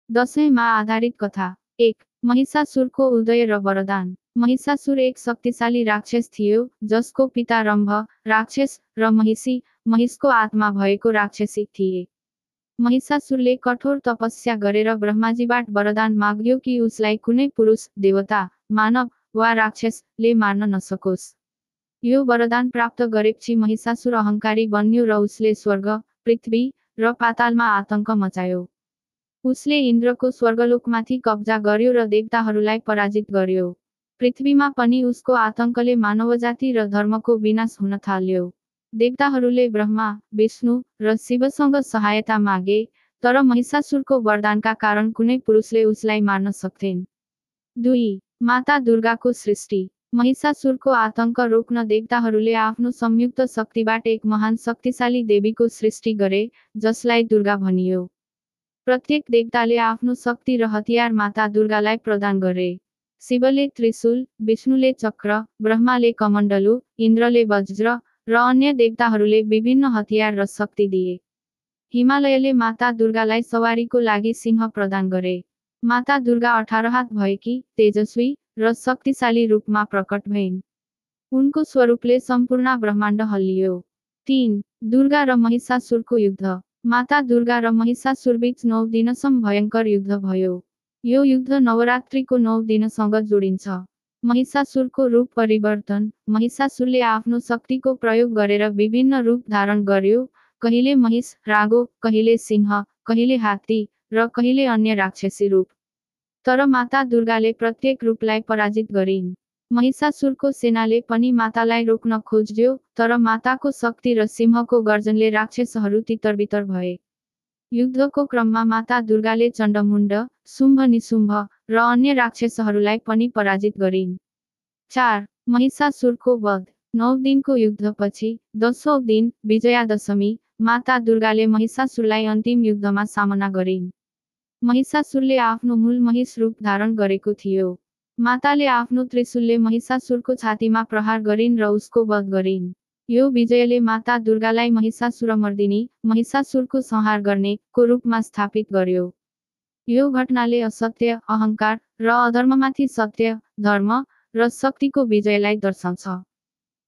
दशैंमा आधारित कथा। 1. महिषासुरको उदय र वरदान। महिषासुर एक शक्तिशाली राक्षस थियो जसको पिता रम्भ राक्षस र महिषको आत्मा भएको राक्षसी थिए। महिषासुरले कठोर तपस्या गरेर ब्रह्माजीबाट वरदान माग्यो कि उसलाई कुनै पुरुष, देवता, मानव वा राक्षसले मार्न नसकोस्। यो वरदान प्राप्त गरेपछि महिषासुर अहंकारी बन्यो र उसले स्वर्ग, पृथ्वी र पातालमा आतंक मचायो। उसले इन्द्रको स्वर्गलोकमाथि कब्जा गर्यो र देवताहरूलाई पराजित गर्यो। पृथ्वीमा पनि उसको आतंकले मानवजाति र धर्मको विनाश हुन थाल्यो। देवताहरूले ब्रह्मा, विष्णु र शिवसँग सहायता मागे, तर महिषासुरको वरदानका कारण कुनै पुरुषले उसलाई मार्न सक्थेन। 2. माता दुर्गाको सृष्टि। महिषासुरको आतंक रोक्न देवताहरूले आफ्नो संयुक्त शक्तिबाट एक महान शक्तिशाली देवीको सृष्टि गरे, जसलाई दुर्गा भनियो। प्रत्येक देवताले आफ्नो शक्ति र हतियार माता दुर्गालाई प्रदान गरे। शिवले त्रिशूल, विष्णुले चक्र, ब्रह्माले कमण्डलु, इन्द्रले वज्र र अन्य देवताहरूले विभिन्न हतियार र शक्ति दिए। हिमालयले माता दुर्गालाई सवारीको लागि सिंह प्रदान गरे। माता दुर्गा 18 हात भएकी, तेजस्वी र शक्तिशाली रूपमा प्रकट भइन्। उनको स्वरूपले सम्पूर्ण ब्रह्माण्ड हल्लियो। 3. दुर्गा र महिषासुरको युद्ध। माता दुर्गा र महिषासुरबीच 9 दिनसम्म भयङ्कर युद्ध भयो। यो युद्ध नवरात्रिको 9 दिनसँग जोडिन्छ। महिषासुरको रूप परिवर्तन। महिषासुरले आफ्नो शक्तिको प्रयोग गरेर विभिन्न रूप धारण गर्यो, कहिले महिष, रागो, कहिले सिंह, कहिले हात्ती र कहिले अन्य राक्षसी रूप। तर माता दुर्गाले प्रत्येक रूपलाई पराजित गरिन्। महिषासुरको सेनाले पनि मातालाई रोक्न खोज्यो, तर माताको शक्ति र सिंहको गर्जनले राक्षसहरू तितरबितर भए। युद्धको क्रममा माता दुर्गाले चण्डमुण्ड, शुम्भ निशुम्भ र अन्य राक्षसहरूलाई पनि पराजित गरिन्। 4. महिषासुरको वध। 9 दिनको युद्धपछि 10औं दिन, विजयादशमी, माता दुर्गाले महिषासुरलाई अन्तिम युद्धमा सामना गरिन्। महिषासुरले आफ्नो मूल महिष रूप धारण गरेको थियो। माताले आफ्नो त्रिशूलले महिषासुरको छातीमा प्रहार गरिन् र उसको वध गरिन्। यो विजयले माता दुर्गालाई महिषासुरमर्दिनी, महिषासुरको संहार गर्ने को रूपमा स्थापित गर्यो। यो घटनाले असत्य, अहंकार र अधर्ममाथि सत्य, धर्म र शक्तिको विजयलाई दर्शाउँछ।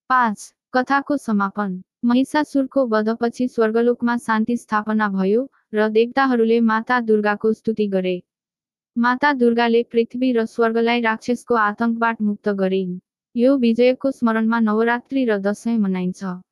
5. कथाको समापन। महिषासुरको वधपछि स्वर्गलोकमा शान्ति स्थापना भयो र देवताहरूले माता दुर्गाको स्तुति गरे। माता दुर्गाले पृथ्वी र स्वर्गलाई राक्षसको आतंकबाट मुक्त गरिन्। यो विजयको स्मरणमा नवरात्रि र दशैं मनाइन्छ।